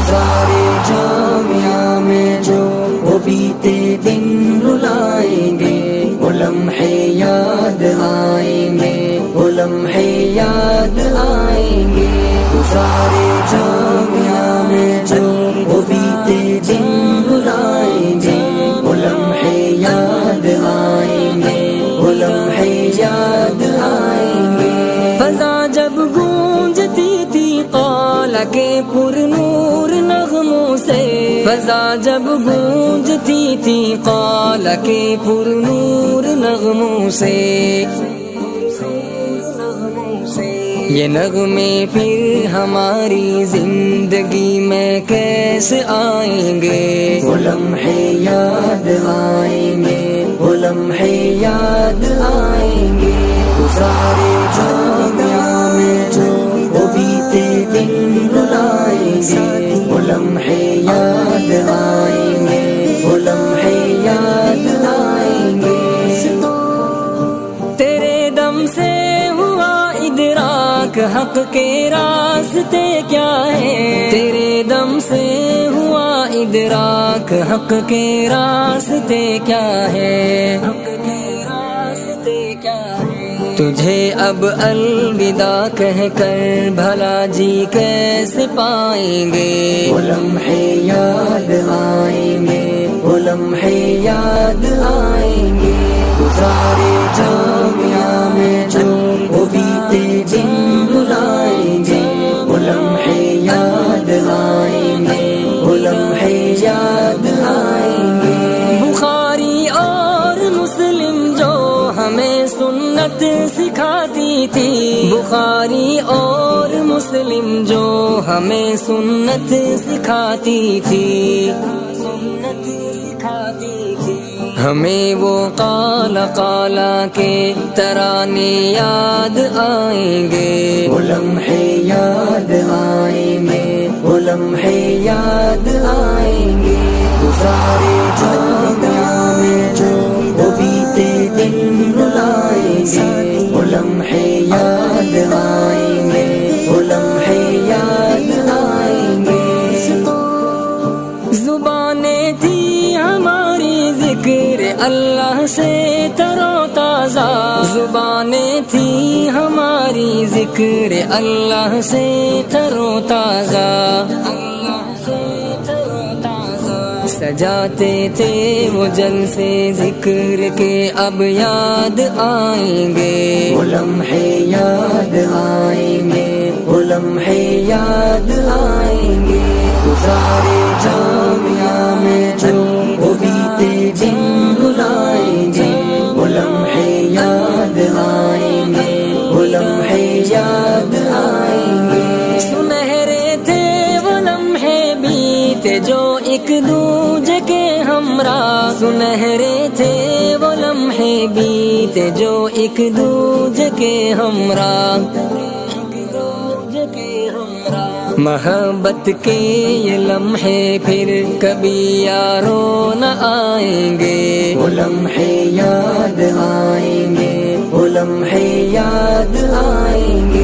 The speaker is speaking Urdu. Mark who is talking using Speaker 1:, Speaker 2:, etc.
Speaker 1: گزارے جامعہ میں جو وہ بیتے دن رلائیں گے، وہ لمحے یاد آئیں گے، وہ لمحے یاد آئیں گے۔ گزارے جامعہ میں جو وہ بیتے دن رلائیں گے، وہ لمحے یاد آئیں گے، وہ لمحے یاد آئیں گے۔ فضا جب گونجتی تھی قال کے پر نور نغموں سے، فضا جب گونجتی تھی قال کے پر نور نغموں سے، یہ نغمے پھر ہماری زندگی میں کیسے آئیں گے؟ وہ لمحے یاد آئیں گے، وہ لمحے یاد آئیں گے۔ گزارے جامعہ میں جو وہ بیتے دن رلائیں گے، وہ لمحے یاد آئیں گے، وہ لمحے یاد آئیں گے۔ تیرے دم سے ہوا ادراک حق کے راستے کیا ہے، تیرے دم سے ہوا ادراک حق کے راستے کیا ہے، حق کے راستے کیا ہے۔ تجھے اب الوداع کہہ کر بھلا جی کیسے پائیں گے؟ وہ لمحے یاد آئیں گے، وہ لمحے یاد آئیں گے۔ گزارے جامعہ میں جو وہ بیتے دن رلائیں گے، وہ لمحے یاد آئیں گے، وہ لمحے یاد آئیں گے۔ بخاری اور مسلم جو ہمیں سنت سکھاتی تھی، بخاری اور مسلم جو ہمیں سنت سکھاتی تھی، سنت سکھاتی تھی، ہمیں وہ قالا قالا کے ترانے یاد آئیں گے، وہ لمحے یاد آئیں گے، وہ لمحے یاد آئیں گے۔ گزارے جامعہ میں جو وہ بیتے دن رلائیں گے، وہ لمحے یاد آئیں گے، وہ لمحے یاد آئیں گے۔ زبانیں تھی ہماری ذکر اللہ سے تر و تازہ، زبانیں تھی ہماری ذکر اللہ سے تر و تازہ، اللہ سے تر و تازہ۔ سجاتے تھے وہ جلسے ذکر کے اب یاد آئیں گے، وہ لمحے یاد آئیں گے، وہ لمحے یاد آئیں گے۔ گزارے جامعہ میں جو وہ بیتے دن رلائیں گے، وہ لمحے یاد آئیں گے، وہ لمحے یاد آئیں گے۔ سنہرے تھے وہ لمحے بیتے جو ایک دوجے کے ہمراہ، سنہرے تھے وہ لمحے بیتے جو ایک دوجے کے ہمراہ، محبت کے یہ لمحے پھر کبھی یارو نہ آئیں گے، وہ لمحے یاد آئیں گے، وہ لمحے یاد آئیں گے۔